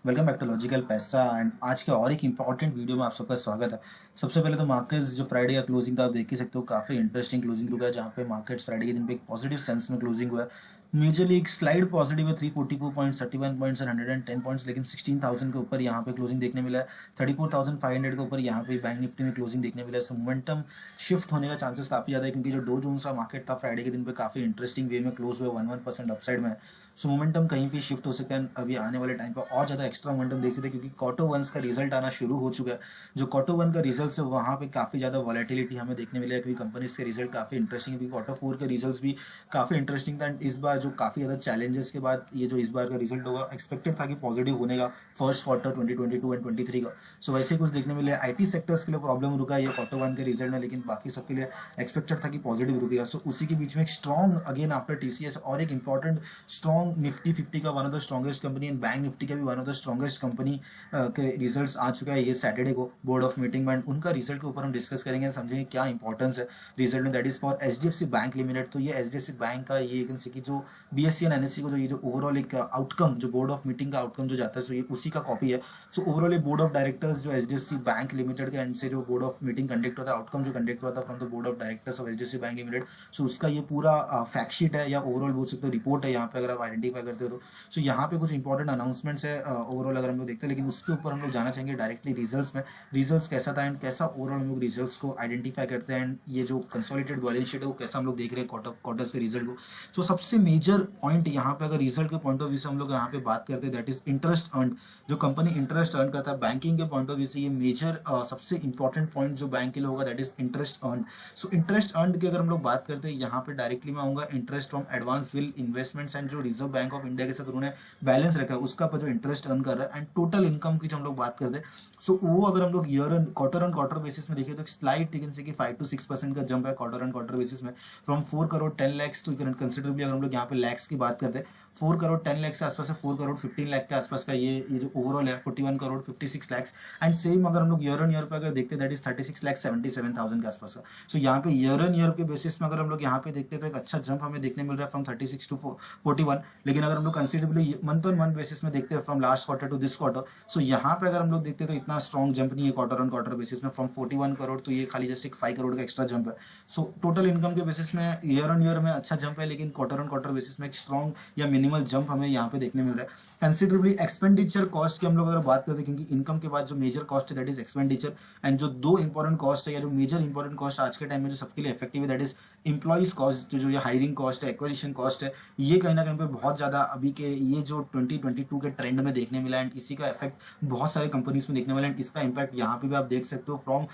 Welcome back to logical पैसा and आज के और एक इंपॉर्टेंट वीडियो में आप सबका स्वागत है। सबसे पहले तो मार्केट्स जो फ्राइडे का क्लोजिंग था आप देख ही सकते हो, काफ़ी इंटरेस्टिंग क्लोजिंग रुका है, जहाँ पे मार्केट्स फ्राइडे के दिन पे एक पॉजिटिव सेंस में क्लोजिंग हुआ है। मेजरली एक स्लाइड पॉजिटिव है, 344 पॉइंट्स, 31 पॉइंट्स एंड 110 पॉइंट्स, लेकिन 16,000 के ऊपर यहाँ पे क्लोजिंग देखने मिला है। 34,500 के ऊपर यहाँ पे बैंक निफ्टी में क्लोजिंग देखने मिला है। सो मोमेंटम शिफ्ट होने का चांसेस काफ़ी ज़्यादा है, क्योंकि जो डो जोन्स का मार्केट था फ्राइडे के दिन पे काफ़ी इंटरेस्टिंग वे में क्लोज हुआ, 1% अपसाइड में। सो मोमेंटम कहीं भी शिफ्ट हो सकता है। अभी आने वाले टाइम पर और ज़्यादा एक्स्ट्रा मोमेंटम देख सकते हैं, क्योंकि क्वार्टर वंस का रिजल्ट आना शुरू हो चुका है। जो क्वार्टर वन का रिजल्ट है वहाँ पे काफ़ी ज़्यादा वॉलेटिलिटी हमें देखने मिला है, क्योंकि कंपनीज के रिजल्ट काफ़ी इंटरेस्टिंग है। क्योंकि क्वार्टर फोर के रिजल्ट भी काफ़ी इंटरेस्टिंग था। एंड इस बार जो काफ़ी ज़्यादा चैलेंजेस के बाद ये जो इस बार का रिजल्ट होगा, एक्सपेक्टेड था कि पॉजिटिव होने का फर्स्ट क्वार्टर 2022 एंड 23 का। सो वैसे कुछ देखने मिले। आईटी सेक्टर्स के लिए प्रॉब्लम रुका ये क्वार्टर वन के रिजल्ट में, लेकिन बाकी सबके लिए एक्सपेक्टेड था कि पॉजिटिव रुकेगा। सो उसी के बीच में एक स्ट्रॉन्ग अगेन आफ्टर टीसीएस और एक इंपॉर्टेंट स्ट्रॉन्ग निफ्टी 50 का one of the strongest company and bank Nifty का भी one of the strongest company के रिजल्ट्स आ चुका है ये सैटरडे को बोर्ड ऑफ मीटिंग में। उनका रिजल्ट के ऊपर हम डिस्कस करेंगे, समझेंगे क्या इंपॉर्टेंस है रिजल्ट में। That is for HDFC bank limited. तो ये एचडीएफसी बैंक का ये की जो बीएससी एंड एनएससी को जो ये जो ओवरऑल एक आउटकम जो बोर्ड ऑफ मीटिंग का आउटकम जो जाता है, सो ये उसी का कॉपी है। सो ओवरऑल ये बोर्ड ऑफ डायरेक्टर्स जो एचडीएफसी बैंक लिमिटेड के एंड से जो बोर्ड ऑफ मीटिंग कंडक्ट होता है, आउटकम जो कंडक्ट होता है from the board of directors of HDFC bank limited, so उसका ये पूरा फैक्ट शीट है या ओवरऑल बोल सकते हो रिपोर्ट है यहाँ पे, अगर आप आइडेंटिफाई करते हो तो। सो यहाँ पे कुछ इंपॉर्टेंट अनाउंसमेंट्स है ओवरऑल अगर हम लोग देखते हैं, लेकिन उसके ऊपर हम लोग जाना चाहेंगे डायरेक्टली रिजल्ट्स में। रिजल्ट्स कैसा था एंड कैसा ओवरऑल हम लोग रिजल्ट्स को आइडेंटिफाई करते हैं, एंड ये जो कंसोलिडेटेड बैलेंस शीट है वो कैसा हम लोग देख रहे हैं क्वार्टर्स के रिजल्ट को। सो सबसे मेजर पॉइंट यहाँ पे अगर रिजल्ट के पॉइंट ऑफ व्यू से हम लोग यहाँ पे बात करते हैं, दैट इज इंटरेस्ट अर्न। जो कंपनी इंटरेस्ट अर्न करता है बैंकिंग के पॉइंट ऑफ व्यू से, ये मेजर सबसे इंपॉर्टेंट पॉइंट जो बैंक के लिए होगा, that is interest earn. So interest earn की अगर हम लोग बात करते हैं, यहाँ पे डायरेक्टली मैं आऊँगा interest from advance will investments and जो रिजर्व बैंक ऑफ इंडिया के साथ उन्होंने बैलेंस रखा है उसका पर जो इंटरेस्ट अर्न कर रहा है, एंड टोटल इनकम की जो हम लोग बात करते हैं, सो वो अगर हम लोग ईयर ऑन क्वार्टर बेसिस में देखिए तो स्लाइट टिकन से कि 5 to 6% का जंप है क्वार्टर ऑन क्वार्टर बेसिस में, from 4 crore 10 lakhs to considerably अगर हम लोग यहाँ पे लैक्स की बात करते हैं, 4 करोड़ 10 लाख के आसपास है, 4 करोड़ 15 लाख के आसपास का ये जो ओवरऑल है 41 करोड़ 56 लैक्स। एंड सेम अगर हम लोग ईयर ऑन ईयर पे अगर देखते हैं, दैट इज 36,77,000 के आसपास का। सो यहाँ पे ईयर ऑन ईयर के बेसिस में अगर हम लोग यहाँ पे देखते हैं तो एक अच्छा जंप हमें देखने मिल रहा है फ्रॉम 36 to 41। लेकिन अगर हम लोग considerably month on month basis में देखते हैं from last quarter to this quarter, so यहाँ पे अगर हम लोग देखते हैं तो इतना स्ट्रॉन्ग जंप नहीं है क्वार्टर ऑन क्वार्टर बेसिस में फ्रॉम 41 करोड़, तो ये खाली जस्ट एक 5 करोड़ का एक्स्ट्रा जंप है। सो टोटल इनकम के बेसिस में ईयर ऑन ईयर में अच्छा जंप है, लेकिन क्वार्टर ऑन क्वार्टर बेसिस में एक स्ट्रॉन्ग या मिनिमल जंप हमें यहाँ पे देखने मिल रहा है। कंसिडरेबली एक्सपेंडिचर कॉस्ट की हम लोग अगर बात करते हैं, क्योंकि इनकम के बाद जो मेजर कॉस्ट है दैट इज एक्सपेंडिचर, एंड जो दो इंपॉर्टेंट कॉस्ट है या जो मेजर इंपॉर्टेंट कॉस्ट आज के टाइम में जो सबके लिए इफेक्टिव है, दैट इज इंप्लॉइज कॉस्ट, जो ये हायरिंग कॉस्ट है, एक्विजिशन कॉस्ट है, ये कहीं ना कहीं पे बहुत ज़्यादा अभी के ये जो 2022 के ट्रेंड में देखने मिला, एंड इसी का इफेक्ट बहुत सारे कंपनीज में देखने मिला, एंड इसका इम्पैक्ट यहाँ पे भी आप देख सकते हो फ्रॉम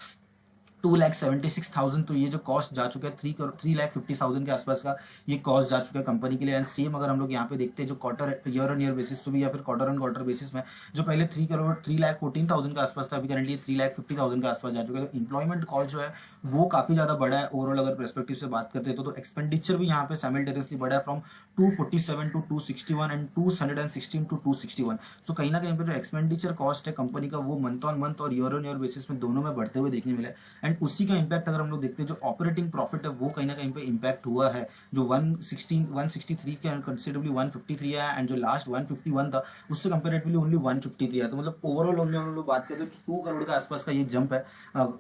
2,76,000। तो ये जो कॉस्ट जा चुका है 3,50,000 के आसपास का ये कॉस्ट जा चुका है कंपनी के लिए। एंड सेम अगर हम लोग यहाँ पे देखते हैं जो quarter year on year basis पे भी या फिर क्वार्टर ऑन क्वार्टर बेसिस में, जो पहले 3,14,000 के आसपास था, अभी करंटली 3,50,000 के आसपास जा चुका है। तो इंप्लॉयमेंट कॉस्ट जो है वो काफ़ी ज़्यादा बड़ा है ओवरऑल अगर परस्पेक्टिव से बात करते हैं तो एक्सपेंडिचर भी यहाँ पे साइमल्टेनियसली बढ़ा है फ्रॉम 247 to 261 एंड 216 to 261। सो कहीं ना कहीं पे जो एक्सपेंडिचर कॉस्ट है कंपनी का वो मंथ ऑन मंथ और ईयर ऑन ईयर बेसिस में दोनों में बढ़ते हुए देखने मिला है। एंड उसी का इंपैक्ट अगर हम लोग देखते हैं जो ऑपरेटिंग प्रॉफिट है वो कहीं ना कहीं पे इंपैक्ट हुआ है, जो 163 के कंसिडरेबली 153 है, एंड जो लास्ट 151 था उससे कंपेरेटिवली ओनली 153 है। तो मतलब ओवरऑल ओनली हम लोग बात करते हैं 2 करोड़ के आसपास का ये जंप है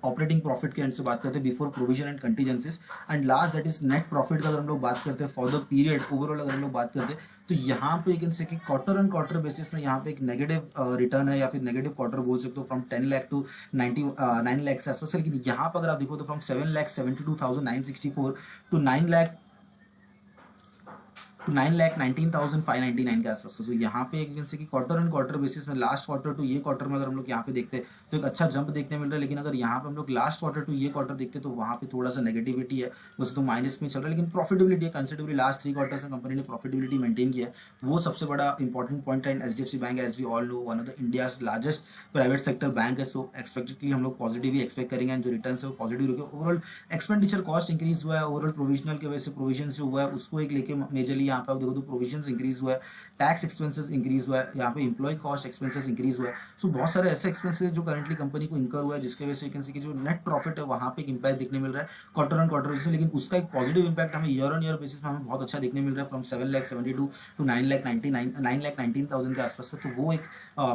ऑपरेटिंग प्रॉफिट के एंड से बात करते हैं before provision and contingencies. And last that is net profit का अगर हम लोग बात करते हैं फॉर द पीरियड ओवरऑल अगर हम लोग बात करते हैं, तो यहाँ पे एक से कि क्वार्टर ऑन क्वार्टर बेसिस में यहाँ पे एक नेगेटिव रिटर्न है या फिर नेगेटिव क्वार्टर बोल सकते हो फ्रॉम 10 लाख टू 9 लाख से आसपास। लेकिन यहाँ पर अगर आप देखो तो फ्रॉम 7,72,964 टू 9,19,599 के आसपास। तो यहाँ पे एक से कि क्वार्टर एंड क्वार्टर बेसिस में लास्ट क्वार्टर टू ये क्वार्टर में अगर हम लोग यहाँ पे देखते हैं तो एक अच्छा जंप देखने मिल रहा है। लेकिन अगर यहाँ पे हम लोग लास्ट क्वार्टर टू ये क्वार्टर देखते हैं तो वहाँ पे थोड़ा सा नेगेटिविटी है, वैसे तो माइनस में चल रहा है, लेकिन प्रॉफिटेबिलिटी है कंसिडरेबली लास्ट 3 क्वार्टर्स में कंपनी ने प्रॉफिटेबिलिटी मेंटेन किया है, वो सबसे बड़ा इंपॉर्टेंट पॉइंट है। HDFC bank as we all know one of the India's largest private sector bank है, सो एक्सपेक्टेडली हम लोग पॉजिटिव ही एक्सपेक्ट करेंगे एंड जो रिटर्न है वो पॉजिटिव रुके। ओवरऑल एक्सपेंडिचर कॉस्ट इंक्रीज हुआ है, ओवरऑल प्रोविजनल के वजह से प्रोविजन से हुआ है उसको एक लेके मेजरली यहाँ पे आप देखो तो प्रोविजन इंक्रीज हुआ है, टैक्स एक्सपेंसेस इंक्रीज हुआ है, यहाँ पे इंप्लॉय कॉस्ट एक्सपेंसेस इंक्रीज हुआ है। सो बहुत सारे ऐसे एक्सपेंसेस जो करंटली कंपनी को इंकर हुआ है, जिसके वजह से यू कैन सी कि जो नेट प्रॉफिट है वहाँ पे एक इंपैक्ट देखने मिल रहा है क्वार्टर ऑन क्वार्टर बेसिस में। लेकिन उसका एक पॉजिटिव इंपैक्ट हमें ईयर ऑन ईयर बेसिस में हमें बहुत अच्छा देखने मिल रहा है, फ्रॉम 7,72,000 टू 9,19,000 के आसपास का। तो वो एक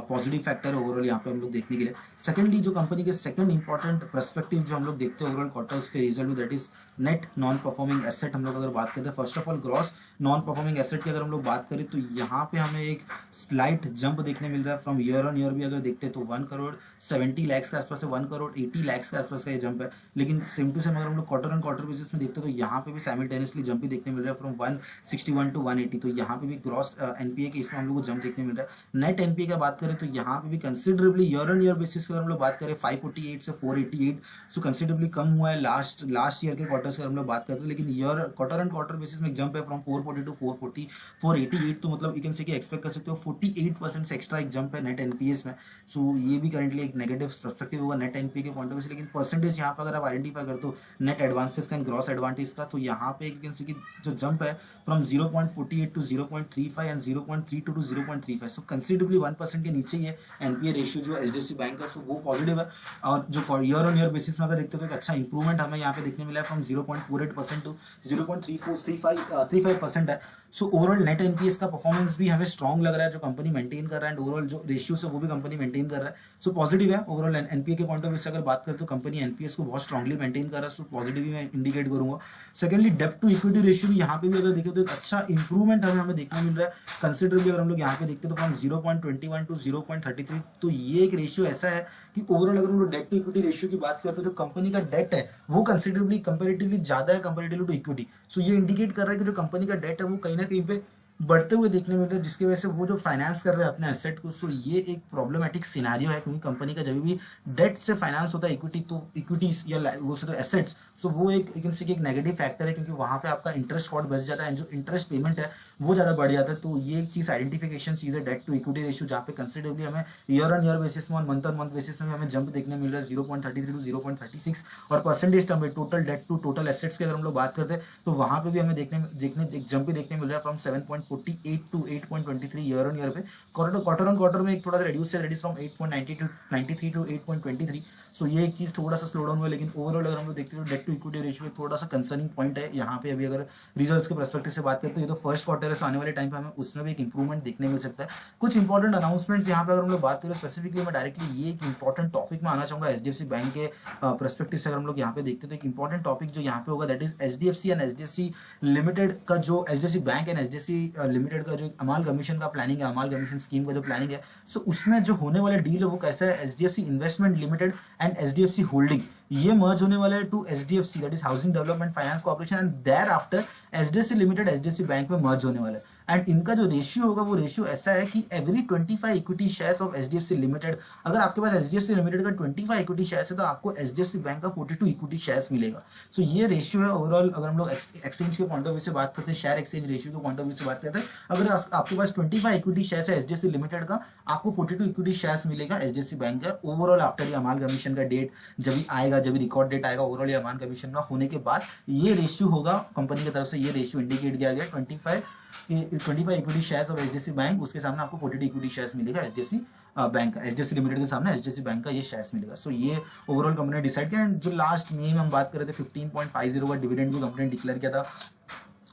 पॉजिटिव फैक्टर है ओवरऑल यहाँ पे हम लोग देखने के लिए। सेकेंडली जो कंपनी के सेकंड इंपॉर्टेंट पर्सपेक्टिव जो हम लोग देखते हैं ओवरऑल क्वार्टर्स के रिजल्ट में, that is net non performing asset. हम लोग अगर बात करते हैं first of all gross non performing asset की अगर हम लोग बात करें तो यहाँ पे हमें एक स्लाइट जंप देखने मिल रहा है। फ्रॉम ईयर ऑन ईयर भी अगर देखते हैं तो 1,70,00,000 के आसपास से 1,80,00,000 के आसपास का ये जंप है। लेकिन सेम टू सेम अगर हम लोग क्वार्टर ऑन क्वार्टर बेसिस में देखते हैं तो यहाँ पे भी साइमल्टेनियसली जंप ही देखने मिल रहा है, फ्रॉम 161 टू 180। तो यहाँ पे भी ग्रॉस एनपीए के इसमें हम लोग को जंप देखने मिल रहा है। नेट एनपीए का बात करें तो यहाँ पे भी considerably year on year basis अगर हम लोग बात करें 548 से 488, सो कंसिडरेबली कम हुआ है लास्ट ईयर के क्वार्टर से हम लोग बात करते हैं। लेकिन year quarter and quarter basis में जंप है फ्रॉम 440 टू 488। तो मतलब यू कैन से कि एक्सपेक्ट कर सकते हो 48% से एक्स्ट्रा एक जंप है नेट एनपीएस में। सो ये भी करंटली एक नेगेटिव पर्सपेक्टिव होगा नेट एनपीए के पॉइंट ऑफ व्यू से। लेकिन परसेंटेज यहाँ पर अगर आप आइडेंटिफाई करते हो नेट एडवांसेस का एंड ग्रॉस एडवांटेज का, तो यहाँ पे यू कैन से कि जो जंप है from 0.48 to 0.35 and 0.32 to 0.35, so considerably 1% के नीचे ये एनपीए रेशियो जो एचडीएफसी बैंक का, सो वो पॉजिटिव है। और जो ईयर ऑन ईयर बेसिस में अगर देखते हो तो एक अच्छा इंप्रूवमेंट हमें यहाँ पे देखने मिला है, फ्रॉम 0.48% टू 0.35% है। सो ओवरऑल नेट एनपीएस का परफॉर्मेंस भी हमें स्ट्रॉन्ग लग रहा है जो कंपनी मेंटेन कर रहा है, एंड ओवरऑल जो रेशियोस है वो भी कंपनी मेंटेन कर रहा है। सो पॉजिटिव है ओवरऑल एनपीए के पॉइंट ऑफ व्यू से अगर बात करें तो कंपनी एनपीएस को बहुत स्ट्रांगली मेंटेन कर रहा है। सो पॉजिटिव ही मैं इंडिकेट करूंगा। सेकंडली डेब्ट टू इक्विटी रेशियो भी यहाँ पे भी अगर देखें तो एक अच्छा इंप्रूवमेंट हमें देखने मिल रहा है कंसिडरेबली। अगर हम लोग यहाँ पे देखते हैं तो फ्रॉम 0.21 टू 0.33, तो ये एक रेशियो ऐसा है कि ओवरऑल अगर हम लोग डेट टू इक्विटी रेशियो की बात करते हैं तो जो कंपनी का डेट है वो कंसिडरेबली कंपेरेटिवली ज्यादा है कंपेरेटिवली टू इक्विटी। सो ये इंडिकेट कर रहा है कि जो कंपनी का डेट है वो कहीं ना कहीं पे बढ़ते हुए देखने मिल रहा है, जिसकी वजह से वो जो फाइनेंस कर रहे हैं अपने एसेट को, सो ये एक प्रॉब्लमेटिक सिनारियो है। क्योंकि कंपनी का जब भी डेट से फाइनेंस होता है इक्विटी, तो इक्विटीज या बोल सकते हो एसेट्स, सो वो एक एक नेगेटिव फैक्टर है, क्योंकि वहाँ पे आपका इंटरेस्ट कॉस्ट बच जाता है, जो इंटरेस्ट पेमेंट है वो ज़्यादा बढ़ जाता है। तो ये एक चीज़ आइडेंटिफिकेशन चीज़ है डेट टू इक्विटी रेशियो, जहाँ पे कंसिडरेबली हमें ईयर ऑन ईयर बेसिस में और मंथ ऑन मंथ बेसिस में हमें जंप देखने मिल रहा है 0.33 टू 0.36। और परसेंटेज टर्म में total debt to total assets की अगर हम लोग बात करते हैं तो वहाँ पे भी हमें देखने एक जंप भी देखने मिल रहा है, from 7.48 to 8.23 year on year पे। क्वार्टर ऑन क्वार्टर में एक थोड़ा सा reduce from 8.90 to 93 to 8.23। So ये एक चीज़ थोड़ा सा स्लो डाउन हुआ। लेकिन ओवरऑल अगर हम लोग देखते हैं तो डेट टू इक्विटी रेशियो थोड़ा सा कंसर्निंग पॉइंट है यहाँ पे। अभी अगर रिजल्ट्स के पर्सपेक्टिव से बात करते हैं, ये तो फर्स्ट क्वार्टर है, सो आने वाले टाइम पे हमें उसमें भी एक इंप्रूवमेंट देखने मिल सकता है। कुछ इंपॉर्टेंट अनाउंसमेंट्स यहाँ पे अगर हम लोग बात करें स्पेसिफिकली, मैं डायरेक्टली ये एक इंपॉर्टेंट टॉपिक में आना चाहूँगा एचडीएफसी बैंक के पर्सपेक्टिव से। अगर हम लोग यहाँ पे देखते हैं तो एक इंपॉर्टेंट टॉपिक जो यहाँ पे होगा that is HDFC and HDFC limited का, जो HDFC bank and HDFC limited का जो अमाल कमीशन का प्लानिंग है, अमाल कमीशन स्कीम का जो प्लानिंग है, सो उसमें जो होने वाला डील है वो कैसा है, HDFC investment limited and HDFC holding ये मर्ज होने वाला है to HDFC, that is housing development finance corporation, and thereafter HDFC limited HDFC bank में मर्ज होने वाला है। एंड इनका जो रेशियो होगा वो रेशियो ऐसा है कि every 25 equity shares of HDFC limited, अगर आपके पास एचडीएफसी लिमिटेड का 25 इक्विटी शेयर्स है तो आपको एचडीएफसी बैंक का 42 इक्विटी शेयर्स मिलेगा। सो ये रेशियो है ओवरऑल। अगर हम लोग एक्सचेंज के पॉइंट ऑफ व्यू से बात करते हैं, शेयर एक्सचेंज रेशियो के पॉइंट ऑफ व्यू से बात करते हैं, अगर आपके पास 25 इक्विटी शेयर्स है एचडीएफसी लिमिटेड का, आपको 42 इक्विटी शेयर्स मिलेगा एचडीएफसी बैंक का ओवरऑल आफ्टर ये अमाल कमीशन का डेट जब आएगा, जब रिकॉर्ड डेट आएगा ओवरऑल ये अमाल कमीशन का होने के बाद, ये रेशियो होगा कंपनी की तरफ से। ये रेशियो इंडिकेट किया गया 25 equity shares of HDFC bank, उसके सामने आपको 42 इक्विटी शेयर्स मिलेगा एचडीएफसी बैंक का, एचडीएफसी लिमिटेड के सामने एचडीएफसी बैंक का ये शेयर्स मिलेगा। सो ये ओवरऑल कंपनी ने डिसाइड किया। एंड जो लास्ट में हम बात कर रहे थे 15.50 का डिविडेंड भी कंपनी ने डिक्लेयर किया था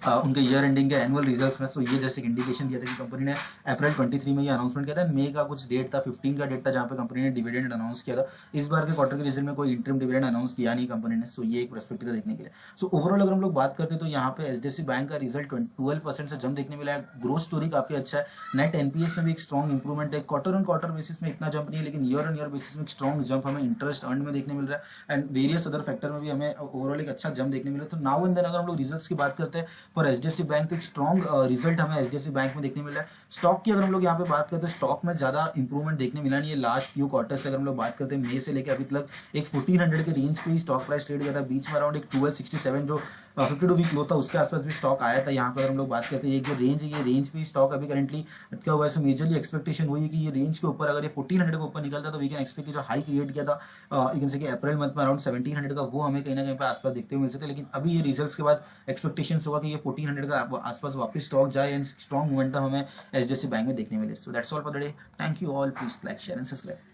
उनके ईयर एंडिंग के एनुअल रिजल्ट्स में। तो ये जस्ट एक इंडिकेशन दिया था कि कंपनी ने अप्रैल 23 में ये अनाउंसमेंट किया था। मई का कुछ डेट था, 15 का डेट था, जहाँ पे कंपनी ने डिविडेंड अनाउंस किया था। इस बार के क्वार्टर के रिजल्ट में कोई इंटरिम डिविडेंड अनाउंस किया नहीं कंपनी ने। सो ये एक पर्सपेक्टिव देखने के लिए। सो ओवरऑल अगर हम लोग बात करते हैं तो यहाँ पे एचडीएफसी बैंक का रिजल्ट 12% से जंप देखने मिला है। ग्रोथ स्टोरी काफी अच्छा है। नेट एनपीएस में भी एक स्ट्रॉन्ग इंप्रूवमेंट है। क्वार्टर ऑन क्वार्टर बेसिस में इतना जंप नहीं है, लेकिन ईयर ऑन ईयर बेसिस में एक स्ट्रॉन्ग जंप हमें इंटरेस्ट अर्न में देखने मिल रहा है। एंड वेरियस अदर फैक्टर में भी हमें ओवरऑल एक अच्छा जंप देखने मिला है। तो नाउ एंड देन अगर हम लोग रिजल्ट्स की बात करते हैं फॉर एचडीएफसी बैंक, एक स्ट्रॉन्ग रिजल्ट हमें एचडीएफसी बैंक में देखने मिला है। स्टॉक की अगर हम लोग यहाँ पे बात करते हैं, स्टॉक में ज्यादा इंप्रूवमेंट देखने मिला नहीं है लास्ट फ्यू क्वार्टर से। अगर हम लोग बात करते हैं मई से लेकर अभी तक एक 1400 के रेंज पे स्टॉक प्राइस ट्रेड कर रहा है। बीच में अराउंड एक 1267 जो 52 वीक लो था उसके आसपास भी स्टॉक आया था। यहाँ पे अगर हम लोग बात करते हैं, एक जो रेंज है ये रेंज पे स्टॉक अभी करंटली अटका हुआ है। सो मेजरली एक्सपेक्टेशन हुई है कि ये रेंज के ऊपर अगर ये 1400 के ऊपर निकलता तो वी कैन एक्सपेक्ट जो हाई क्रिएट किया था अप्रैल मंथ में अराउंड 1700 का, वो हमें कहीं ना कहीं पे आसपास देखते हुए मिल सकते हैं। लेकिन अभी ये रिजल्ट्स के बाद एक्सपेक्टेशन होगा कि ये 1400 का आसपास वापस स्टॉक जाए एंड स्ट्रॉन्ग मोमेंटम हमें एचडीएफसी बैंक में देखने मिले। So that's all for the day. Thank you all, please like share and subscribe.